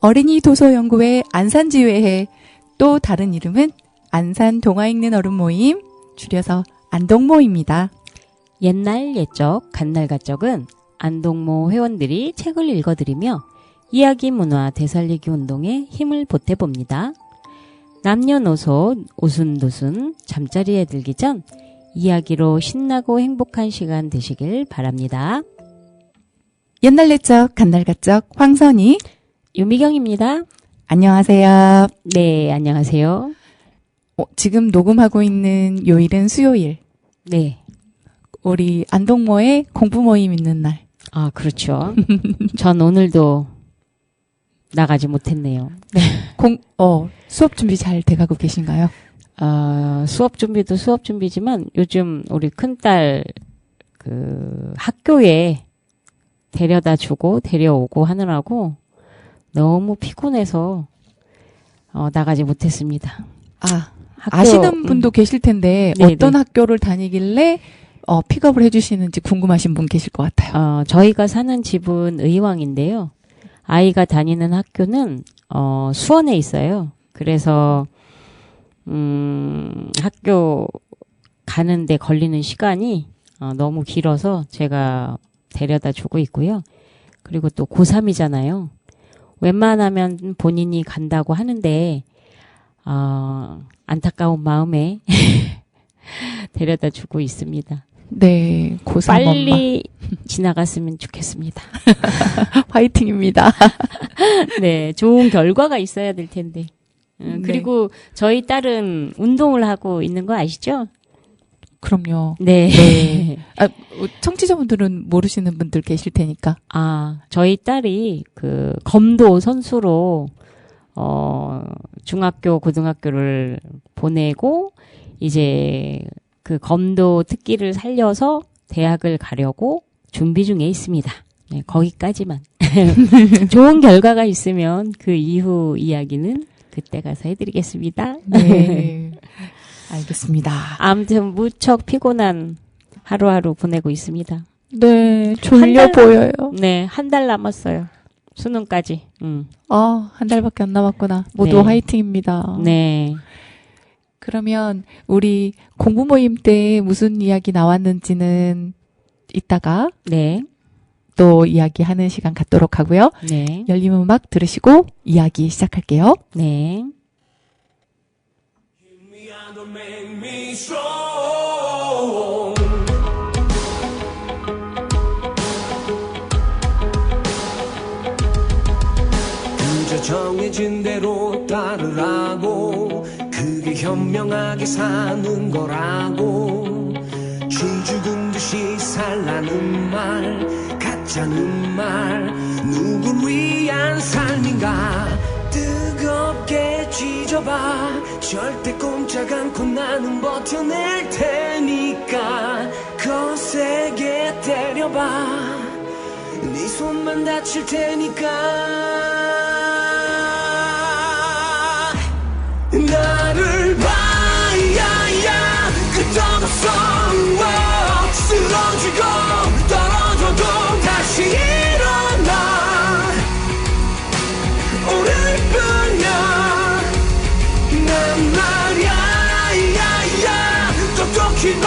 어린이 도서연구회 안산지회회, 또 다른 이름은 안산 동화 읽는 어른 모임, 줄여서 안동모입니다. 옛날 옛적 갓날갓적은 안동모 회원들이 책을 읽어드리며 이야기 문화 되살리기 운동에 힘을 보태봅니다. 남녀노소 오순도순 잠자리에 들기 전 이야기로 신나고 행복한 시간 되시길 바랍니다. 옛날 옛적 갓날갓적 황선희, 유미경입니다. 안녕하세요. 네, 안녕하세요. 지금 녹음하고 있는 요일은 수요일. 네. 우리 안동모의 공부 모임 있는 날. 아, 그렇죠. 전 오늘도 나가지 못했네요. 네. 수업 준비 잘 돼가고 계신가요? 수업 준비도 수업 준비지만 요즘 우리 큰딸 학교에 데려다 주고 데려오고 하느라고 너무 피곤해서 나가지 못했습니다. 아시는 분도 계실 텐데 네네. 어떤 학교를 다니길래 픽업을 해주시는지 궁금하신 분 계실 것 같아요. 저희가 사는 집은 의왕인데요. 아이가 다니는 학교는 수원에 있어요. 그래서 학교 가는데 걸리는 시간이 너무 길어서 제가 데려다 주고 있고요. 그리고 또 고3이잖아요. 웬만하면 본인이 간다고 하는데 안타까운 마음에 데려다 주고 있습니다. 네, 고3 빨리 지나갔으면 좋겠습니다. 화이팅입니다. 네, 좋은 결과가 있어야 될 텐데. 그리고 저희 딸은 운동을 하고 있는 거 아시죠? 그럼요. 네. 네. 청취자분들은 모르시는 분들 계실 테니까. 저희 딸이 검도 선수로 중학교, 고등학교를 보내고 이제 검도 특기를 살려서 대학을 가려고 준비 중에 있습니다. 네, 거기까지만. 좋은 결과가 있으면 그 이후 이야기는 그때 가서 해드리겠습니다. 네. 알겠습니다. 아무튼 무척 피곤한 하루하루 보내고 있습니다. 네, 졸려 보여요. 네, 한 달 남았어요. 수능까지. 한 달밖에 안 남았구나. 모두 네. 화이팅입니다. 네. 그러면 우리 공부 모임 때 무슨 이야기 나왔는지는 이따가 네. 또 이야기하는 시간 갖도록 하고요. 네. 열린 음악 들으시고 이야기 시작할게요. 네. 그저 정해진 대로 따르라고, 그게 현명하게 사는 거라고. 쥐 죽은 듯이 살라는 말, 가짜는 말, 누굴 위한 삶인가. 뜨겁게 쥐져봐, 절대 꼼짝 않고 나는 버텨낼 테니까. 거세게 때려봐, 네 손만 다칠 테니까. 나를 봐, 야야, 끝없어. 쓰러지고 떨어져도 다시 일어나. 오늘뿐이야. 난 말야, 야야, 똑똑히 봐.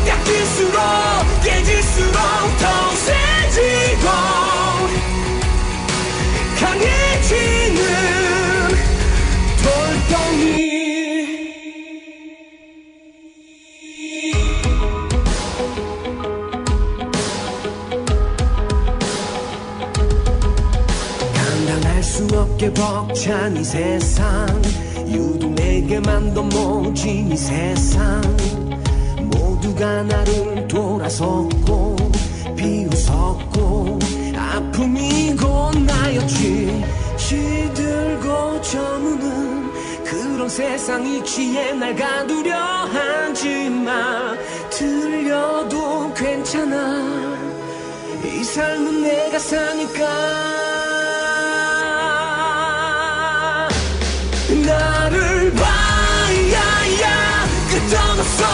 약일수록 깨질수록 더 세지고 강해지는 돌덩이. 감당할 수 없게 벅찬 이 세상, 유독 내게만 더 모진 이 세상. 모두가 나를 돌아섰고 비웃었고 아픔이고 나였지. 시들고 저무는 그런 세상이 취해 날 가두려 하지마. 들려도 괜찮아, 이 삶은 내가 사니까. 나를 봐, 야야, 끝없어.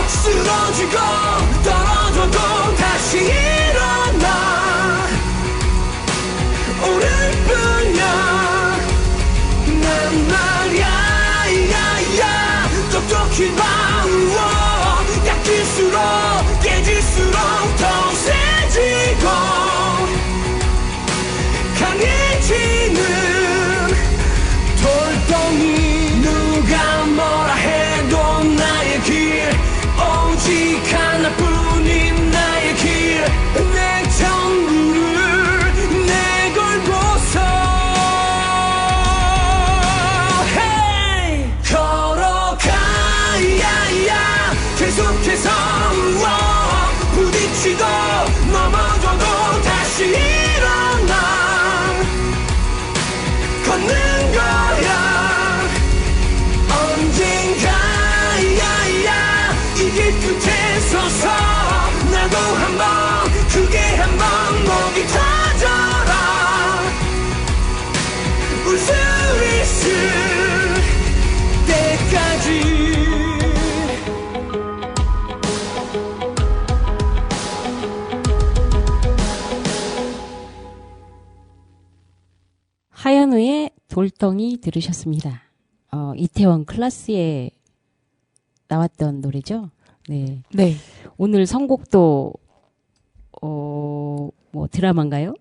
쓰러지고 떨어져도 다시 일어나. 어떻게 봐 약질수록 깨질수록 더 세지고 강해지는 돌덩이 누가 뭐라 해도 나의 길 오직 하나뿐인 나의 길 내 전부를 내걸고서 hey! 걸어가야 계속해서 부딪히고 넘어져도 다시 일어나 걷는 거야 언젠가야 이 길 끝에 서서 나도 한번 크게 한번 목이 터져라 울 수 있을 때까지 하현우의 돌덩이 들으셨습니다. 이태원 클라스에 나왔던 노래죠. 네. 네. 오늘 선곡도 뭐 드라마인가요?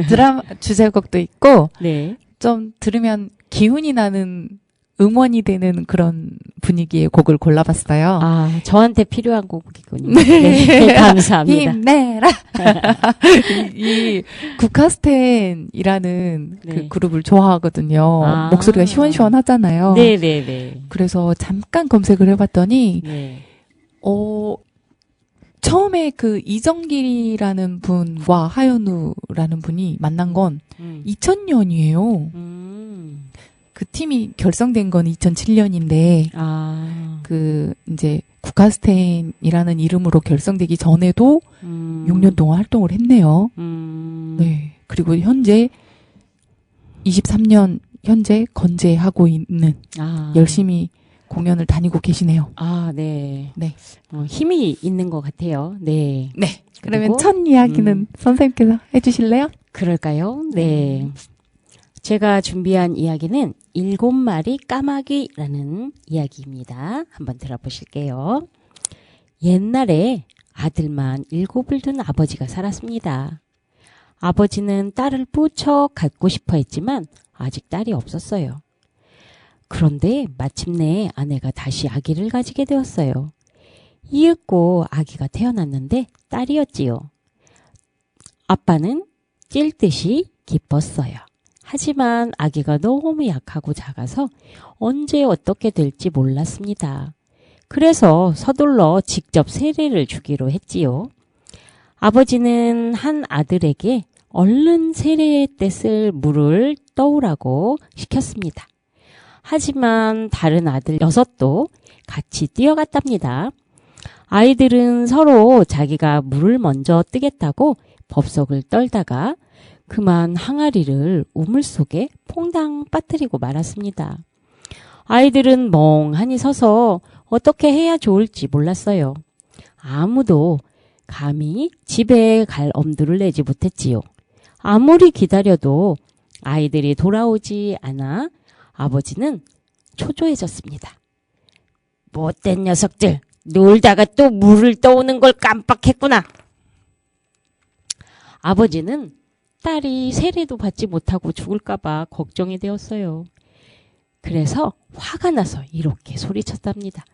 드라마 주제곡도 있고 네. 좀 들으면 기운이 나는 응원이 되는 그런 분위기의 곡을 골라봤어요. 아, 저한테 필요한 곡이군요. 네. 감사합니다. 힘내라. 이 국카스텐이라는 네. 그 그룹을 좋아하거든요. 아. 목소리가 시원시원하잖아요. 네네네. 그래서 잠깐 검색을 해봤더니 네. 처음에 그 이정길이라는 분과 하현우라는 분이 만난 건 2000년이에요. 그 팀이 결성된 건 2007년인데, 이제 국카스텐이라는 이름으로 결성되기 전에도 6년 동안 활동을 했네요. 네. 그리고 현재 23년 현재 건재하고 있는 열심히 공연을 다니고 계시네요. 아, 네. 네. 힘이 있는 것 같아요. 네. 네. 그러면 그리고, 첫 이야기는 선생님께서 해주실래요? 그럴까요? 네. 제가 준비한 이야기는 7마리 까마귀라는 이야기입니다. 한번 들어보실게요. 옛날에 아들만 7을 둔 아버지가 살았습니다. 아버지는 딸을 무척 갖고 싶어 했지만 아직 딸이 없었어요. 그런데 마침내 아내가 다시 아기를 가지게 되었어요. 이윽고 아기가 태어났는데 딸이었지요. 아빠는 찔듯이 기뻤어요. 하지만 아기가 너무 약하고 작아서 언제 어떻게 될지 몰랐습니다. 그래서 서둘러 직접 세례를 주기로 했지요. 아버지는 한 아들에게 얼른 세례 때 쓸 물을 떠오라고 시켰습니다. 하지만 다른 아들 6도 같이 뛰어갔답니다. 아이들은 서로 자기가 물을 먼저 뜨겠다고 법석을 떨다가 그만 항아리를 우물 속에 퐁당 빠뜨리고 말았습니다. 아이들은 멍하니 서서 어떻게 해야 좋을지 몰랐어요. 아무도 감히 집에 갈 엄두를 내지 못했지요. 아무리 기다려도 아이들이 돌아오지 않아 아버지는 초조해졌습니다. 못된 녀석들, 놀다가 또 물을 떠오는 걸 깜빡했구나. 아버지는 딸이 세례도 받지 못하고 죽을까봐 걱정이 되었어요. 그래서 화가 나서 이렇게 소리쳤답니다.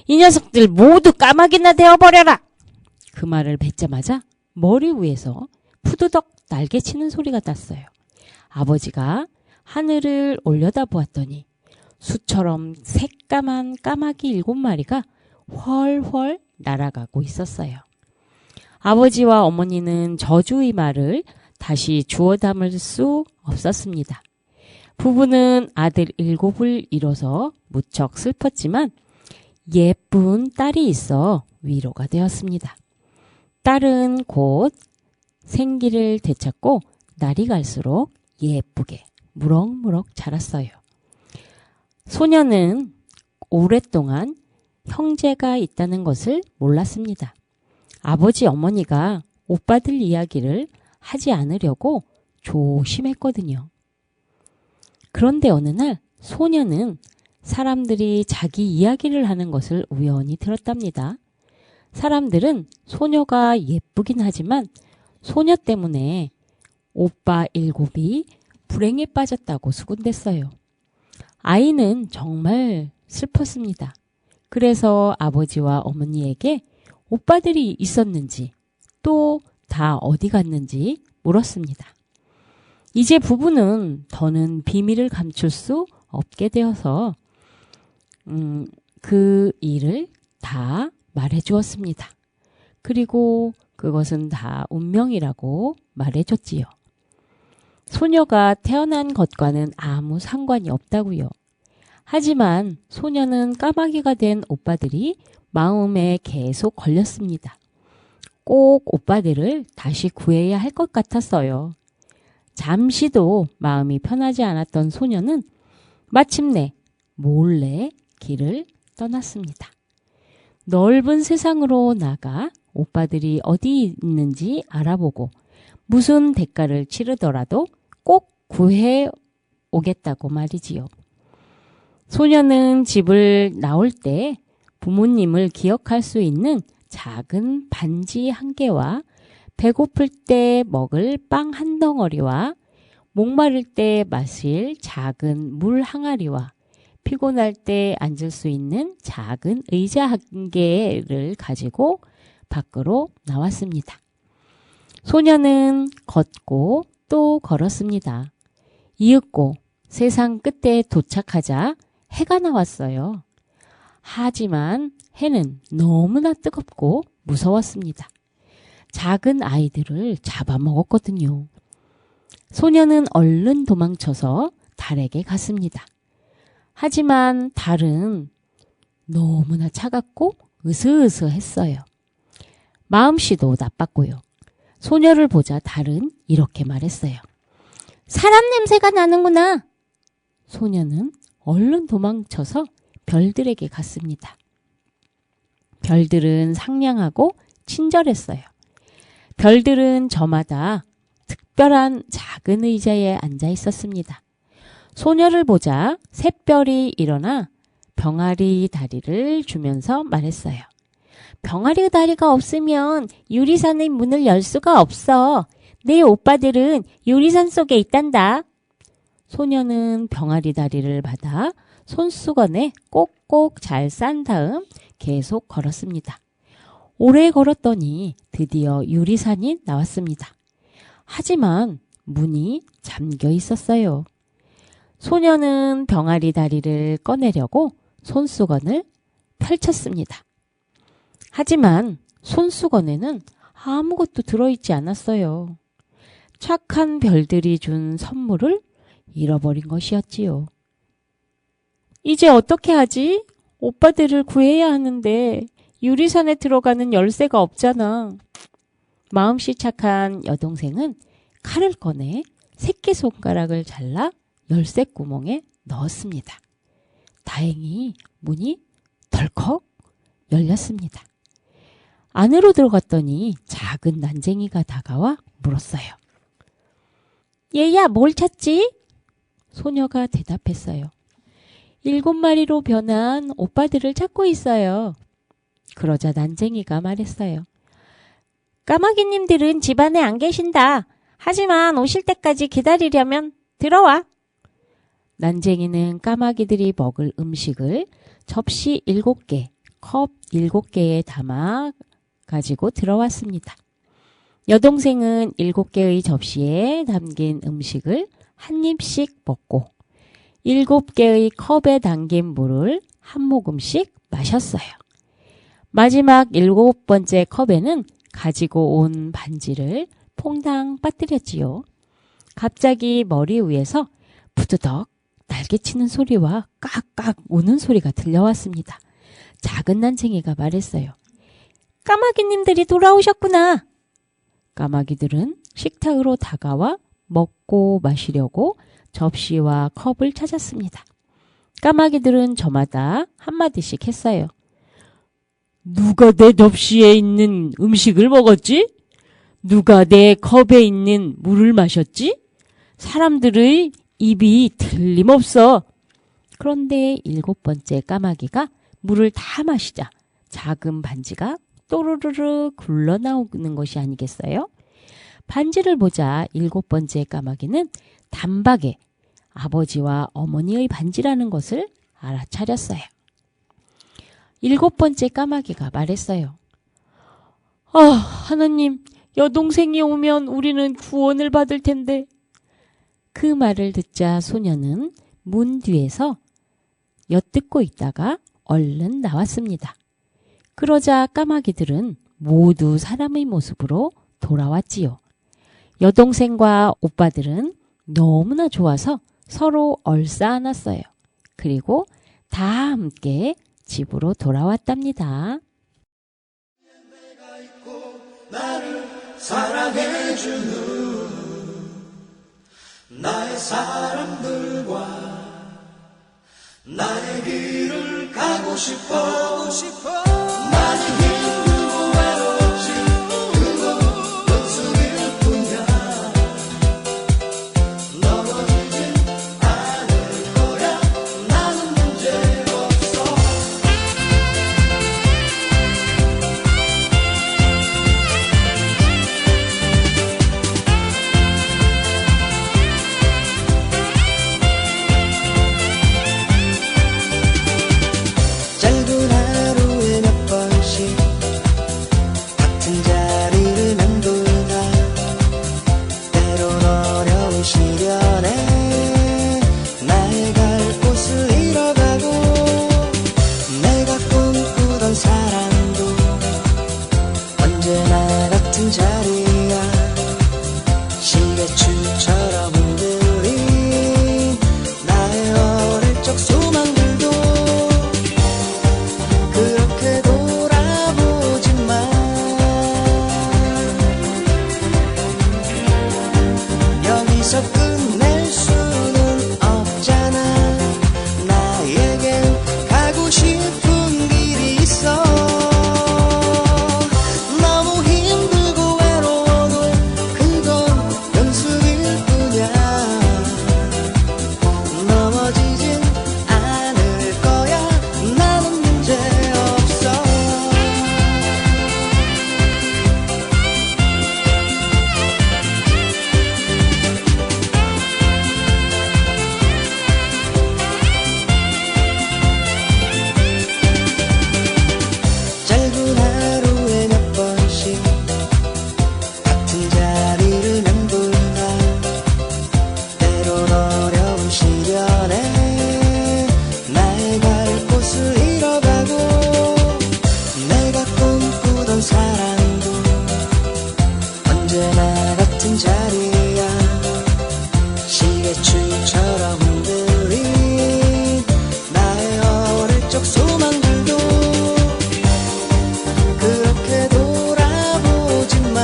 이 녀석들 모두 까마귀나 되어버려라! 그 말을 뱉자마자 머리 위에서 푸드덕 날개치는 소리가 났어요. 아버지가 하늘을 올려다보았더니 수처럼 새까만 까마귀 7마리가 훨훨 날아가고 있었어요. 아버지와 어머니는 저주의 말을 다시 주워 담을 수 없었습니다. 부부는 아들 7을 잃어서 무척 슬펐지만 예쁜 딸이 있어 위로가 되었습니다. 딸은 곧 생기를 되찾고 날이 갈수록 예쁘게 무럭무럭 자랐어요. 소녀는 오랫동안 형제가 있다는 것을 몰랐습니다. 아버지 어머니가 오빠들 이야기를 하지 않으려고 조심했거든요. 그런데 어느 날 소녀는 사람들이 자기 이야기를 하는 것을 우연히 들었답니다. 사람들은 소녀가 예쁘긴 하지만 소녀 때문에 오빠 7이 불행에 빠졌다고 수군댔어요. 아이는 정말 슬펐습니다. 그래서 아버지와 어머니에게 오빠들이 있었는지 또 다 어디 갔는지 물었습니다. 이제 부부는 더는 비밀을 감출 수 없게 되어서 그 일을 다 말해주었습니다. 그리고 그것은 다 운명이라고 말해줬지요. 소녀가 태어난 것과는 아무 상관이 없다고요. 하지만 소녀는 까마귀가 된 오빠들이 마음에 계속 걸렸습니다. 꼭 오빠들을 다시 구해야 할 것 같았어요. 잠시도 마음이 편하지 않았던 소녀는 마침내 몰래 길을 떠났습니다. 넓은 세상으로 나가 오빠들이 어디 있는지 알아보고 무슨 대가를 치르더라도 꼭 구해 오겠다고 말이지요. 소녀는 집을 나올 때 부모님을 기억할 수 있는 작은 반지 1개와 배고플 때 먹을 빵 1덩어리와 목마를 때 마실 작은 물 항아리와 피곤할 때 앉을 수 있는 작은 의자 1개를 가지고 밖으로 나왔습니다. 소녀는 걷고 또 걸었습니다. 이윽고 세상 끝에 도착하자 해가 나왔어요. 하지만 해는 너무나 뜨겁고 무서웠습니다. 작은 아이들을 잡아먹었거든요. 소녀는 얼른 도망쳐서 달에게 갔습니다. 하지만 달은 너무나 차갑고 으스으스했어요. 마음씨도 나빴고요. 소녀를 보자 달은 이렇게 말했어요. 사람 냄새가 나는구나. 소녀는 얼른 도망쳐서 별들에게 갔습니다. 별들은 상냥하고 친절했어요. 별들은 저마다 특별한 작은 의자에 앉아 있었습니다. 소녀를 보자 샛별이 일어나 병아리 다리를 주면서 말했어요. 병아리 다리가 없으면 유리산의 문을 열 수가 없어. 내 오빠들은 유리산 속에 있단다. 소녀는 병아리 다리를 받아 손수건에 꼭꼭 잘 싼 다음 계속 걸었습니다. 오래 걸었더니 드디어 유리산이 나왔습니다. 하지만 문이 잠겨 있었어요. 소녀는 병아리 다리를 꺼내려고 손수건을 펼쳤습니다. 하지만 손수건에는 아무것도 들어있지 않았어요. 착한 별들이 준 선물을 잃어버린 것이었지요. 이제 어떻게 하지? 오빠들을 구해야 하는데 유리산에 들어가는 열쇠가 없잖아. 마음씨 착한 여동생은 칼을 꺼내 새끼손가락을 잘라 열쇠 구멍에 넣었습니다. 다행히 문이 덜컥 열렸습니다. 안으로 들어갔더니 작은 난쟁이가 다가와 물었어요. 얘야, 뭘 찾지? 소녀가 대답했어요. 7마리로 변한 오빠들을 찾고 있어요. 그러자 난쟁이가 말했어요. 까마귀님들은 집안에 안 계신다. 하지만 오실 때까지 기다리려면 들어와. 난쟁이는 까마귀들이 먹을 음식을 접시 7개, 컵 7개에 담아 가지고 들어왔습니다. 여동생은 7개의 접시에 담긴 음식을 한 입씩 먹고 7개의 컵에 담긴 물을 한 모금씩 마셨어요. 마지막 7번째 컵에는 가지고 온 반지를 퐁당 빠뜨렸지요. 갑자기 머리 위에서 부드덕 날개치는 소리와 깍깍 우는 소리가 들려왔습니다. 작은 난쟁이가 말했어요. 까마귀님들이 돌아오셨구나. 까마귀들은 식탁으로 다가와 먹고 마시려고 접시와 컵을 찾았습니다. 까마귀들은 저마다 한마디씩 했어요. 누가 내 접시에 있는 음식을 먹었지? 누가 내 컵에 있는 물을 마셨지? 사람들의 입이 틀림없어. 그런데 7번째 까마귀가 물을 다 마시자 작은 반지가 또르르르 굴러나오는 것이 아니겠어요? 반지를 보자 7번째 까마귀는 단박에 아버지와 어머니의 반지라는 것을 알아차렸어요. 7번째 까마귀가 말했어요. 아, 하나님, 여동생이 오면 우리는 구원을 받을 텐데. 그 말을 듣자 소녀는 문 뒤에서 엿듣고 있다가 얼른 나왔습니다. 그러자 까마귀들은 모두 사람의 모습으로 돌아왔지요. 여동생과 오빠들은 너무나 좋아서 서로 얼싸안았어요. 그리고 다 함께 집으로 돌아왔답니다. 나를 사랑해주는 나의 사람들과 나의 길을 가고 싶어 많이 힘들고 외롭지 그건 연습일 뿐이야 넘어지진 않을 거야 나는 문제없어 짧은 하루에 몇 번씩 같은 자리를 맴돌다 때론 어려운 시련에 나의 갈 곳을 잃어가고 내가 꿈꾸던 사랑도 언제나 같은 자리야 시계추처럼 흔들린 나의 어릴 적 소망들도 그렇게 돌아보지만 여기서 끝낼 수는 없잖아 나에겐 가고 싶은 길이 있어 너무 힘들고 외로워도 그건 연습일 뿐이야 넘어지진 않을 거야 나는 문제없어 짧은 하루에 몇 번씩 같은 자리를 맴돌다 때론 어려운 시련에 나의 갈 곳을 잃어가고 내가 꿈꾸던 사랑도 언제나 같은 자리야 시계추처럼 흔들린 나의 어릴 적 소망들도 그렇게 돌아보지만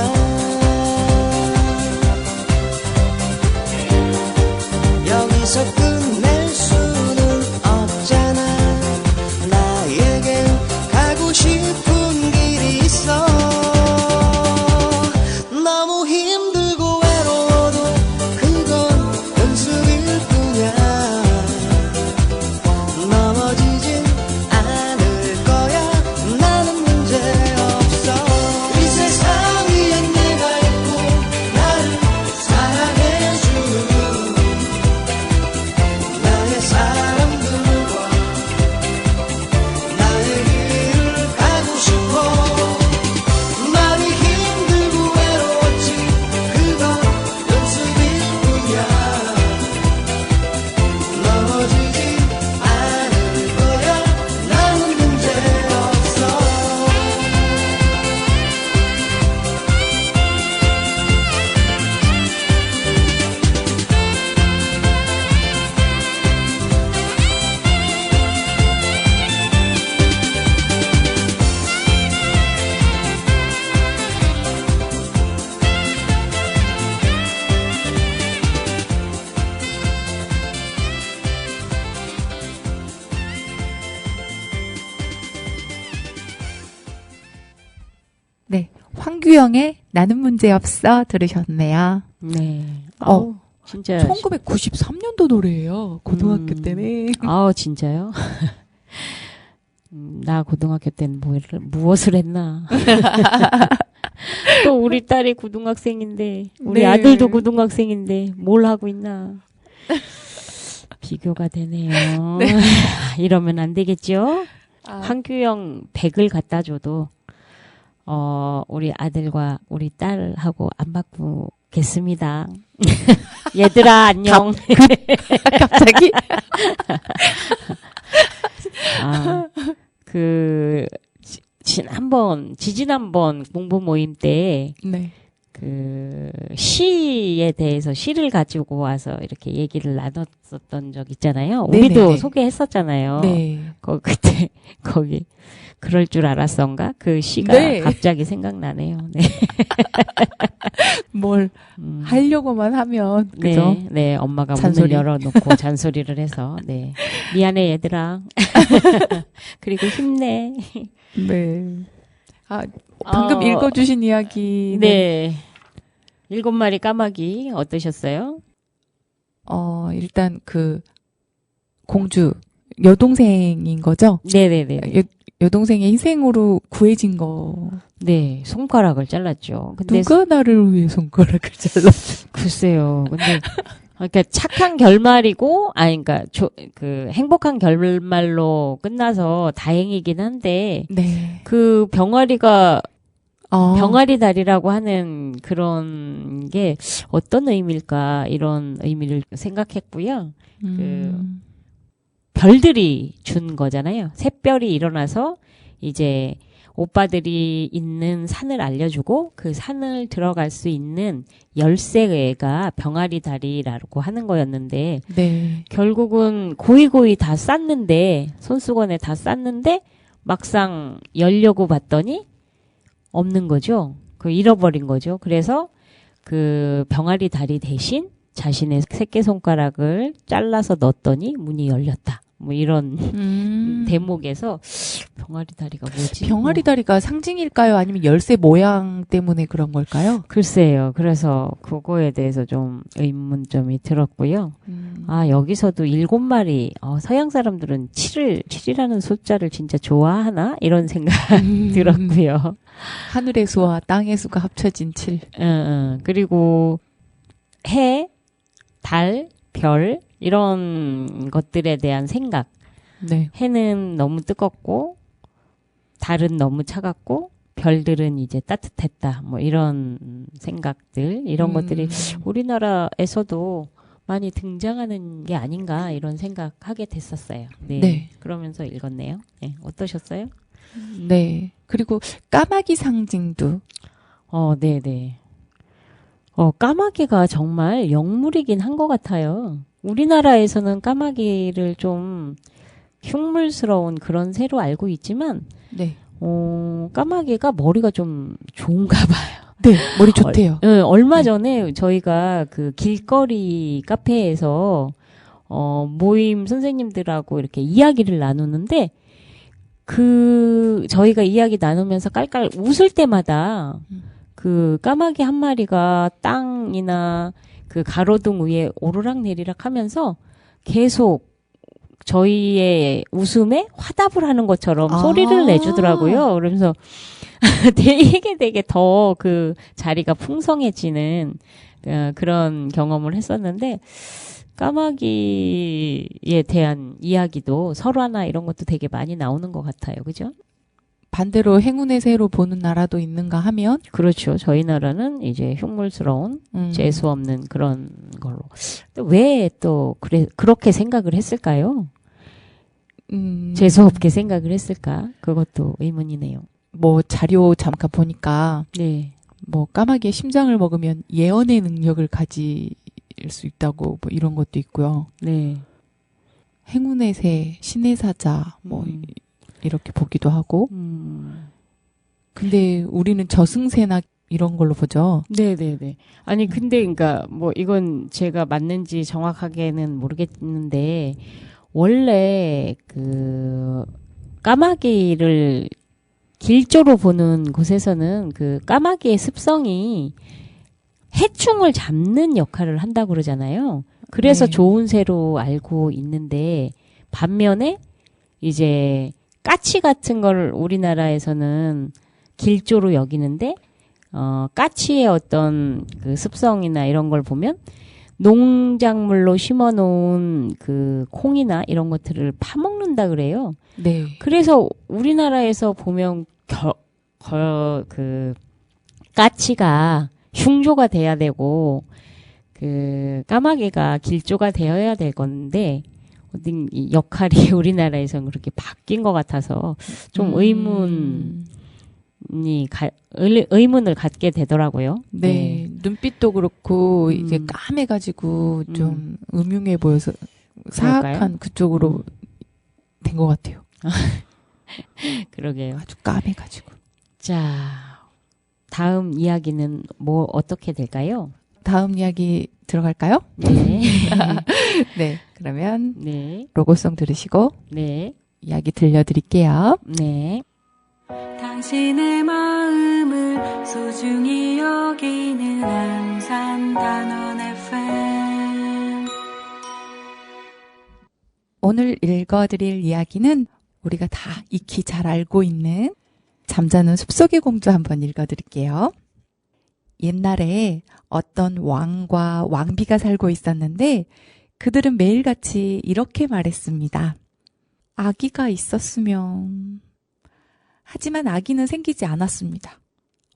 여기서 끝낼 수는 없잖아 나에겐 가고 싶은 길이 있어 너무 힘들고 외로워도 그건 연습일 뿐이야 넘어지진 않을 거야 나는 문제없어 이 세상 위엔 내가 있고 나를 사랑해주는 나의 사람들과 나의 길을 가고 싶어 많이 힘들고 외로웠지 그건 연습일 뿐이야 넘어지지 않을 거야 나는 문제없어 네, 황규영의 나는 문제없어 들으셨네요. 네. 어. 진짜 1993년도 노래예요. 고등학교 때네. 아, 진짜요? 나 고등학교 때는 무엇을 했나? 또 우리 딸이 고등학생인데, 우리 네. 아들도 고등학생인데, 뭘 하고 있나? 비교가 되네요. 네. 이러면 안 되겠죠? 아, 한규영 100을 갖다 줘도, 우리 아들과 우리 딸하고 안 바꾸겠습니다. 얘들아, 안녕. 갑자기? 지지난번 공부 모임 때, 네. 시에 대해서 시를 가지고 와서 이렇게 얘기를 나눴었던 적 있잖아요. 네네네. 우리도 소개했었잖아요. 네. 그때, 거기, 그럴 줄 알았던가? 그 시가 네. 갑자기 생각나네요. 네. 뭘 하려고만 하면, 그죠? 네, 네, 엄마가 잔소리. 문을 열어놓고 잔소리를 해서, 네. 미안해, 얘들아. 그리고 힘내. 네. 아, 방금 어, 읽어주신 이야기는 네. 7마리 까마귀 어떠셨어요? 일단 공주, 여동생인 거죠? 네네네. 여동생의 희생으로 구해진 거. 네, 손가락을 잘랐죠. 근데 누가 나를 위해 손가락을 잘랐죠? 글쎄요. 근데 그러니까 착한 결말이고, 그러니까 행복한 결말로 끝나서 다행이긴 한데 네. 그 병아리가 아, 병아리 다리라고 하는 그런 게 어떤 의미일까 이런 의미를 생각했고요. 별들이 준 거잖아요. 샛별이 일어나서 이제 오빠들이 있는 산을 알려주고 그 산을 들어갈 수 있는 열쇠가 병아리 다리라고 하는 거였는데 네. 결국은 고이고이 다 쌌는데 손수건에 다 쌌는데 막상 열려고 봤더니 없는 거죠. 잃어버린 거죠. 그래서 그 병아리 다리 대신 자신의 새끼손가락을 잘라서 넣었더니 문이 열렸다. 뭐 이런 대목에서 병아리 다리가 뭐지? 병아리 다리가 상징일까요? 아니면 열쇠 모양 때문에 그런 걸까요? 글쎄요. 그래서 그거에 대해서 좀 의문점이 들었고요. 여기서도 7마리, 서양 사람들은 7이라는 숫자를 진짜 좋아하나? 이런 생각 들었고요. 하늘의 수와 땅의 수가 합쳐진 7. 그리고 해, 달, 별, 이런 것들에 대한 생각. 네. 해는 너무 뜨겁고, 달은 너무 차갑고, 별들은 이제 따뜻했다. 뭐 이런 생각들, 이런 것들이 우리나라에서도 많이 등장하는 게 아닌가 이런 생각하게 됐었어요. 네. 네. 그러면서 읽었네요. 네. 어떠셨어요? 네. 그리고 까마귀 상징도. 네네. 까마귀가 정말 영물이긴 한 것 같아요. 우리나라에서는 까마귀를 좀 흉물스러운 그런 새로 알고 있지만, 네. 까마귀가 머리가 좀 좋은가 봐요. 네. 머리 좋대요. 얼마 전에 저희가 그 길거리 카페에서, 모임 선생님들하고 이렇게 이야기를 나누는데, 저희가 이야기 나누면서 깔깔 웃을 때마다, 그 까마귀 한 마리가 땅이나 그 가로등 위에 오르락 내리락 하면서 계속 저희의 웃음에 화답을 하는 것처럼 소리를 내주더라고요. 그러면서 되게 더 그 자리가 풍성해지는 그런 경험을 했었는데 까마귀에 대한 이야기도 설화나 이런 것도 되게 많이 나오는 것 같아요. 그죠? 반대로 행운의 새로 보는 나라도 있는가 하면 그렇죠. 저희 나라는 이제 흉물스러운 재수 없는 그런 걸로. 왜 또 그렇게 생각을 했을까요? 재수 없게 생각을 했을까? 그것도 의문이네요. 뭐 자료 잠깐 보니까 네. 뭐 까마귀의 심장을 먹으면 예언의 능력을 가질 수 있다고 뭐 이런 것도 있고요. 네. 행운의 새, 신의 사자 뭐 이렇게 보기도 하고. 근데 우리는 저승새나 이런 걸로 보죠. 네네네. 아니, 근데, 그니까, 뭐, 이건 제가 맞는지 정확하게는 모르겠는데, 원래, 까마귀를 길조로 보는 곳에서는 까마귀의 습성이 해충을 잡는 역할을 한다고 그러잖아요. 그래서 네. 좋은 새로 알고 있는데 반면에 이제 까치 같은 걸 우리나라에서는 길조로 여기는데 까치의 어떤 그 습성이나 이런 걸 보면 농작물로 심어놓은 그 콩이나 이런 것들을 파먹는다 그래요. 네. 그래서 우리나라에서 보면 그 까치가 흉조가 돼야 되고 그 까마귀가 길조가 되어야 될 건데 어떤 이 역할이 우리나라에서는 그렇게 바뀐 것 같아서 좀 의문을 갖게 되더라고요. 네. 눈빛도 그렇고 이게 음. 까매가지고 좀 음흉해 보여서 사악한 그럴까요? 그쪽으로 된 것 같아요. 그러게요. 아주 까매가지고. 자, 다음 이야기는 뭐 어떻게 될까요? 다음 이야기 들어갈까요? 네. 네. 그러면 네. 로고송 들으시고 네. 이야기 들려드릴게요. 네. 당신의 마음을 소중히 여기는 안산 단원 FM. 오늘 읽어드릴 이야기는 우리가 다 익히 잘 알고 있는 잠자는 숲속의 공주 한번 읽어드릴게요. 옛날에 어떤 왕과 왕비가 살고 있었는데 그들은 매일같이 이렇게 말했습니다. 아기가 있었으면... 하지만 아기는 생기지 않았습니다.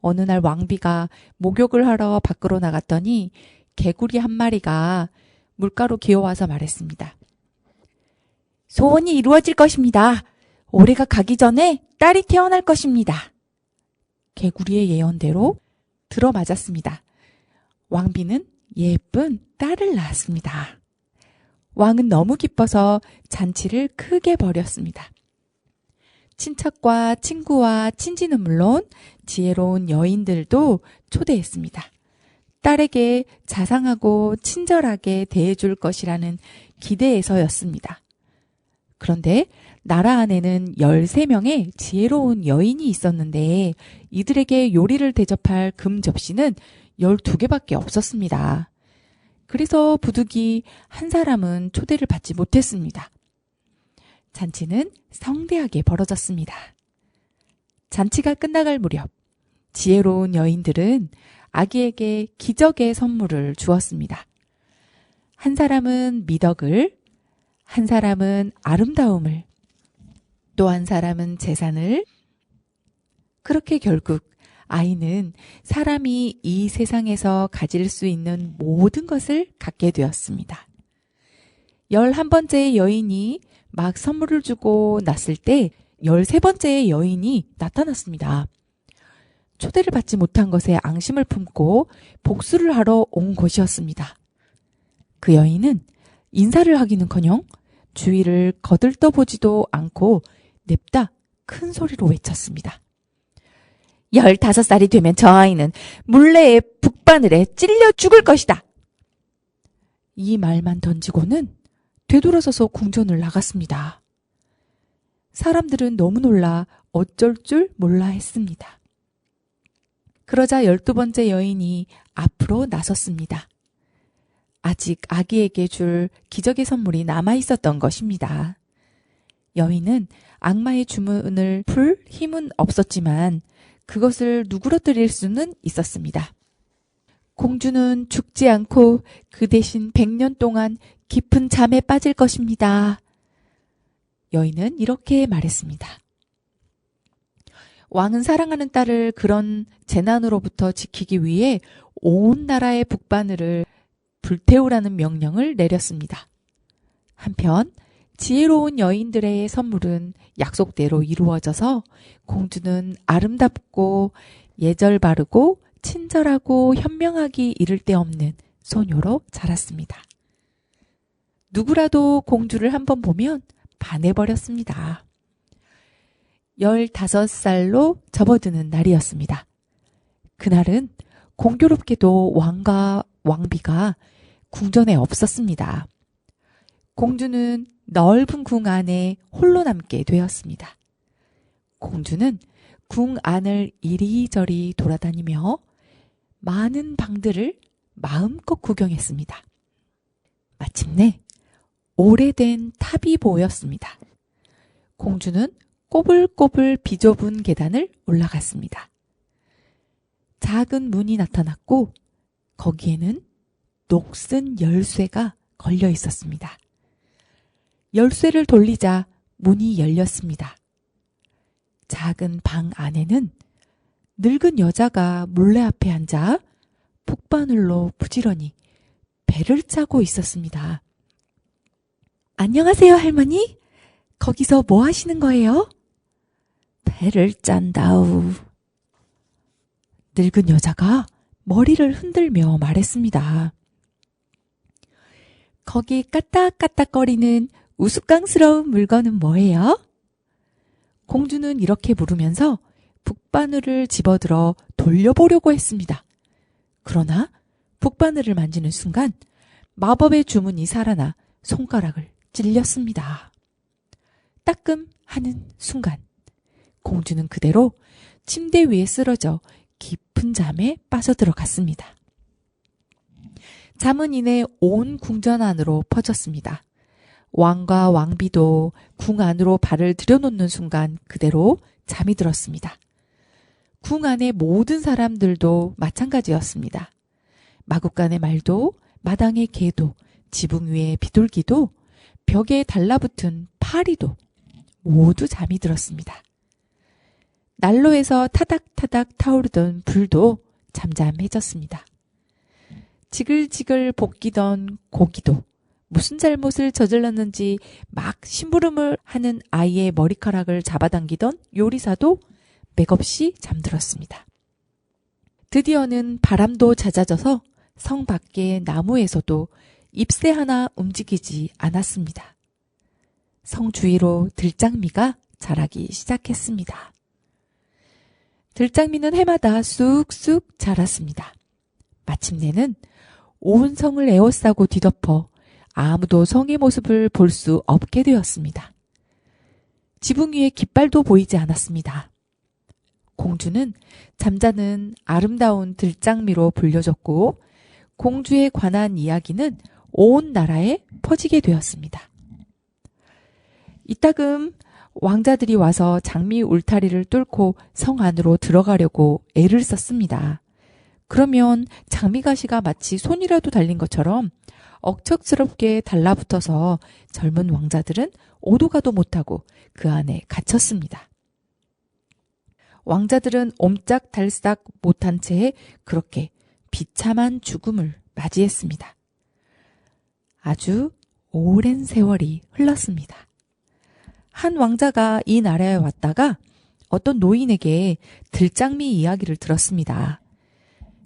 어느 날 왕비가 목욕을 하러 밖으로 나갔더니 개구리 한 마리가 물가로 기어와서 말했습니다. 소원이 이루어질 것입니다. 올해가 가기 전에 딸이 태어날 것입니다. 개구리의 예언대로 들어맞았습니다. 왕비는 예쁜 딸을 낳았습니다. 왕은 너무 기뻐서 잔치를 크게 벌였습니다. 친척과 친구와 친지는 물론 지혜로운 여인들도 초대했습니다. 딸에게 자상하고 친절하게 대해줄 것이라는 기대에서였습니다. 그런데 나라 안에는 13명의 지혜로운 여인이 있었는데 이들에게 요리를 대접할 금 접시는 12개밖에 없었습니다. 그래서 부득이 한 사람은 초대를 받지 못했습니다. 잔치는 성대하게 벌어졌습니다. 잔치가 끝나갈 무렵 지혜로운 여인들은 아기에게 기적의 선물을 주었습니다. 한 사람은 미덕을, 한 사람은 아름다움을, 또 한 사람은 재산을. 그렇게 결국 아이는 사람이 이 세상에서 가질 수 있는 모든 것을 갖게 되었습니다. 11번째의 여인이 막 선물을 주고 났을 때 13번째의 여인이 나타났습니다. 초대를 받지 못한 것에 앙심을 품고 복수를 하러 온 것이었습니다. 그 여인은 인사를 하기는커녕 주위를 거들떠보지도 않고 냅다 큰 소리로 외쳤습니다. 15살이 되면 저 아이는 물레의 북바늘에 찔려 죽을 것이다. 이 말만 던지고는 되돌아서서 궁전을 나갔습니다. 사람들은 너무 놀라 어쩔 줄 몰라 했습니다. 그러자 12번째 여인이 앞으로 나섰습니다. 아직 아기에게 줄 기적의 선물이 남아 있었던 것입니다. 여인은 악마의 주문을 풀 힘은 없었지만 그것을 누그러뜨릴 수는 있었습니다. 공주는 죽지 않고 그 대신 100년 동안 깊은 잠에 빠질 것입니다. 여인은 이렇게 말했습니다. 왕은 사랑하는 딸을 그런 재난으로부터 지키기 위해 온 나라의 북바늘을 불태우라는 명령을 내렸습니다. 한편 지혜로운 여인들의 선물은 약속대로 이루어져서 공주는 아름답고 예절 바르고 친절하고 현명하기 이를 데 없는 소녀로 자랐습니다. 누구라도 공주를 한번 보면 반해버렸습니다. 15살로 접어드는 날이었습니다. 그날은 공교롭게도 왕과 왕비가 궁전에 없었습니다. 공주는 넓은 궁 안에 홀로 남게 되었습니다. 공주는 궁 안을 이리저리 돌아다니며 많은 방들을 마음껏 구경했습니다. 마침내 오래된 탑이 보였습니다. 공주는 꼬불꼬불 비좁은 계단을 올라갔습니다. 작은 문이 나타났고 거기에는 녹슨 열쇠가 걸려 있었습니다. 열쇠를 돌리자 문이 열렸습니다. 작은 방 안에는 늙은 여자가 물레 앞에 앉아 푹바늘로 부지런히 배를 짜고 있었습니다. 안녕하세요, 할머니. 거기서 뭐 하시는 거예요? 배를 짠다우. 늙은 여자가 머리를 흔들며 말했습니다. 거기 까딱까딱거리는 우스꽝스러운 물건은 뭐예요? 공주는 이렇게 물으면서 북바늘을 집어들어 돌려보려고 했습니다. 그러나 북바늘을 만지는 순간 마법의 주문이 살아나 손가락을 찔렸습니다. 따끔 하는 순간 공주는 그대로 침대 위에 쓰러져 깊은 잠에 빠져들어갔습니다. 잠은 이내 온 궁전 안으로 퍼졌습니다. 왕과 왕비도 궁 안으로 발을 들여놓는 순간 그대로 잠이 들었습니다. 궁 안의 모든 사람들도 마찬가지였습니다. 마구간의 말도, 마당의 개도, 지붕 위의 비둘기도, 벽에 달라붙은 파리도 모두 잠이 들었습니다. 난로에서 타닥타닥 타오르던 불도 잠잠해졌습니다. 지글지글 볶이던 고기도 무슨 잘못을 저질렀는지 막 심부름을 하는 아이의 머리카락을 잡아당기던 요리사도 맥없이 잠들었습니다. 드디어는 바람도 잦아져서 성 밖의 나무에서도 잎새 하나 움직이지 않았습니다. 성 주위로 들장미가 자라기 시작했습니다. 들장미는 해마다 쑥쑥 자랐습니다. 마침내는 온 성을 에워싸고 뒤덮어 아무도 성의 모습을 볼 수 없게 되었습니다. 지붕 위에 깃발도 보이지 않았습니다. 공주는 잠자는 아름다운 들장미로 불려졌고 공주에 관한 이야기는 온 나라에 퍼지게 되었습니다. 이따금 왕자들이 와서 장미 울타리를 뚫고 성 안으로 들어가려고 애를 썼습니다. 그러면 장미가시가 마치 손이라도 달린 것처럼 억척스럽게 달라붙어서 젊은 왕자들은 오도 가도 못하고 그 안에 갇혔습니다. 왕자들은 옴짝달싹 못한 채 그렇게 비참한 죽음을 맞이했습니다. 아주 오랜 세월이 흘렀습니다. 한 왕자가 이 나라에 왔다가 어떤 노인에게 들장미 이야기를 들었습니다.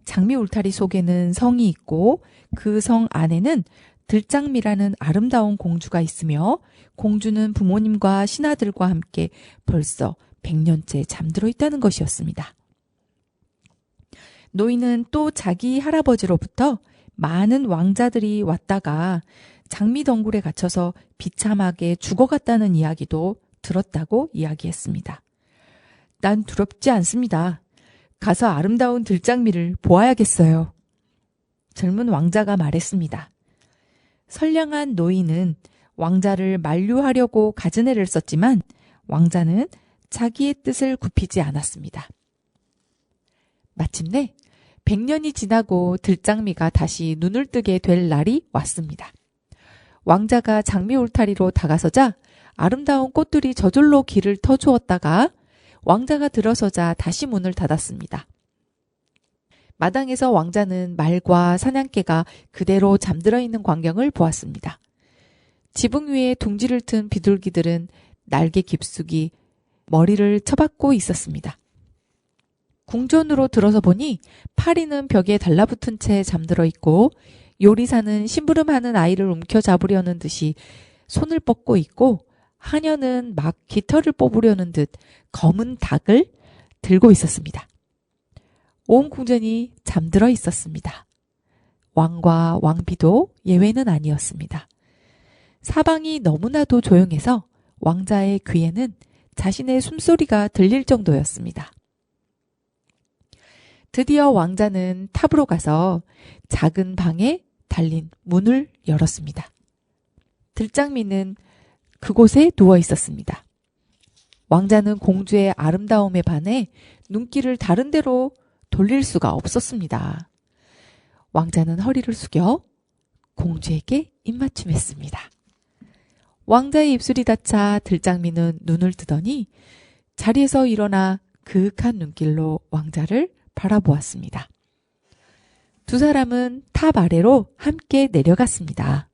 장미 울타리 속에는 성이 있고 그 성 안에는 들장미라는 아름다운 공주가 있으며 공주는 부모님과 신하들과 함께 벌써 100년째 잠들어 있다는 것이었습니다. 노인은 또 자기 할아버지로부터 많은 왕자들이 왔다가 장미 덩굴에 갇혀서 비참하게 죽어갔다는 이야기도 들었다고 이야기했습니다. 난 두렵지 않습니다. 가서 아름다운 들장미를 보아야겠어요. 젊은 왕자가 말했습니다. 선량한 노인은 왕자를 만류하려고 갖은 애를 썼지만 왕자는 자기의 뜻을 굽히지 않았습니다. 마침내 100년이 지나고 들장미가 다시 눈을 뜨게 될 날이 왔습니다. 왕자가 장미 울타리로 다가서자 아름다운 꽃들이 저절로 길을 터주었다가 왕자가 들어서자 다시 문을 닫았습니다. 마당에서 왕자는 말과 사냥개가 그대로 잠들어 있는 광경을 보았습니다. 지붕 위에 둥지를 튼 비둘기들은 날개 깊숙이 머리를 쳐박고 있었습니다. 궁전으로 들어서 보니 파리는 벽에 달라붙은 채 잠들어 있고 요리사는 심부름하는 아이를 움켜잡으려는 듯이 손을 뻗고 있고 하녀는 막 깃털을 뽑으려는 듯 검은 닭을 들고 있었습니다. 온 궁전이 잠들어 있었습니다. 왕과 왕비도 예외는 아니었습니다. 사방이 너무나도 조용해서 왕자의 귀에는 자신의 숨소리가 들릴 정도였습니다. 드디어 왕자는 탑으로 가서 작은 방에 달린 문을 열었습니다. 들장미는 그곳에 누워 있었습니다. 왕자는 공주의 아름다움에 반해 눈길을 다른 데로 돌릴 수가 없었습니다. 왕자는 허리를 숙여 공주에게 입맞춤했습니다. 왕자의 입술이 닿자 들장미는 눈을 뜨더니 자리에서 일어나 그윽한 눈길로 왕자를 바라보았습니다. 두 사람은 탑 아래로 함께 내려갔습니다.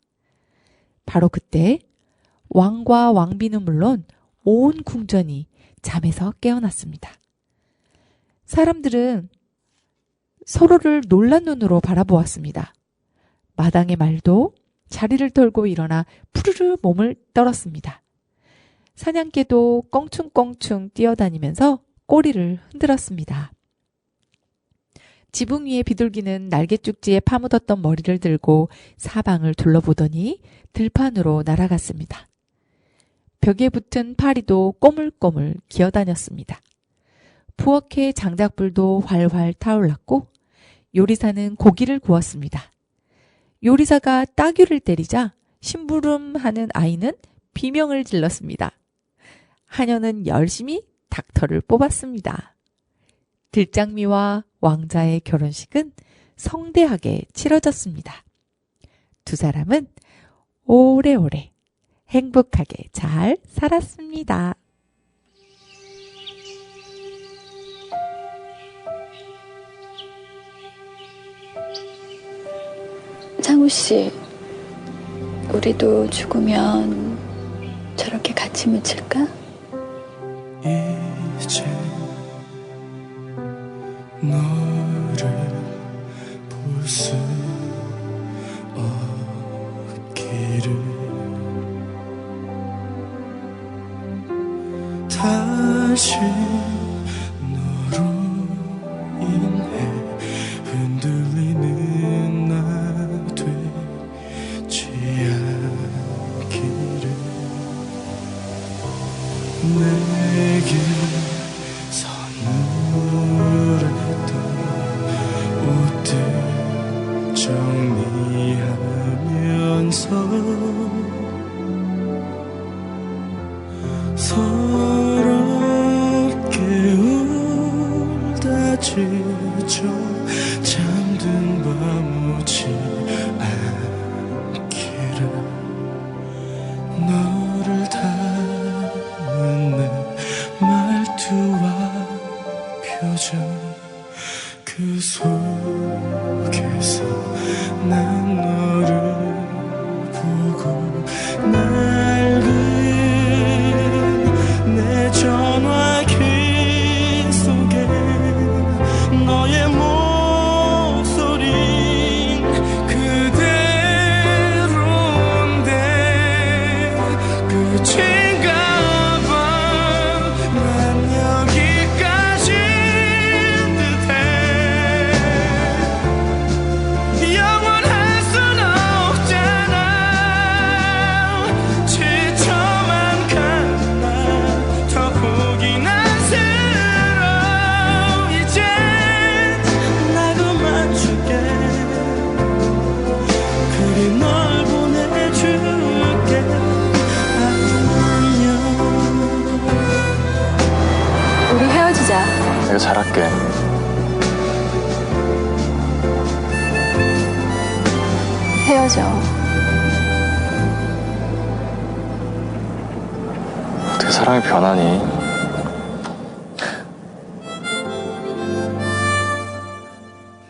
바로 그때 왕과 왕비는 물론 온 궁전이 잠에서 깨어났습니다. 사람들은 서로를 놀란 눈으로 바라보았습니다. 마당의 말도 자리를 털고 일어나 푸르르 몸을 떨었습니다. 사냥개도 껑충껑충 뛰어다니면서 꼬리를 흔들었습니다. 지붕 위에 비둘기는 날갯죽지에 파묻었던 머리를 들고 사방을 둘러보더니 들판으로 날아갔습니다. 벽에 붙은 파리도 꼬물꼬물 기어다녔습니다. 부엌의 장작불도 활활 타올랐고 요리사는 고기를 구웠습니다. 요리사가 따귀를 때리자 심부름하는 아이는 비명을 질렀습니다. 하녀는 열심히 닥터를 뽑았습니다. 들장미와 왕자의 결혼식은 성대하게 치러졌습니다. 두 사람은 오래오래 행복하게 잘 살았습니다. 창우 씨, 우리도 죽으면 저렇게 같이 묻힐까? 이제 너를 볼 수 없기를 다시 너로 인해 흔들리는 나 되지 않기를 내게 선물했던 옷들 정리하면서 서럽게 울다 지쳐 잠든 밤 오지 않기를 너를 닮은 내 말투와 표정 그 속에서 난 너를 보고 낡은 내 전화기 속에 너의 목소린 그대로인데 끝인가 봐 난 여기까지인 듯해 영원할 순 없잖아 지쳐만 가나 더 보긴 안쓰러워 이제 나 그만줄게 그리 널 보내줄게 안녕 우리 헤어지자. 내가 잘할게. 헤어져. 어떻게 사람이 변하니?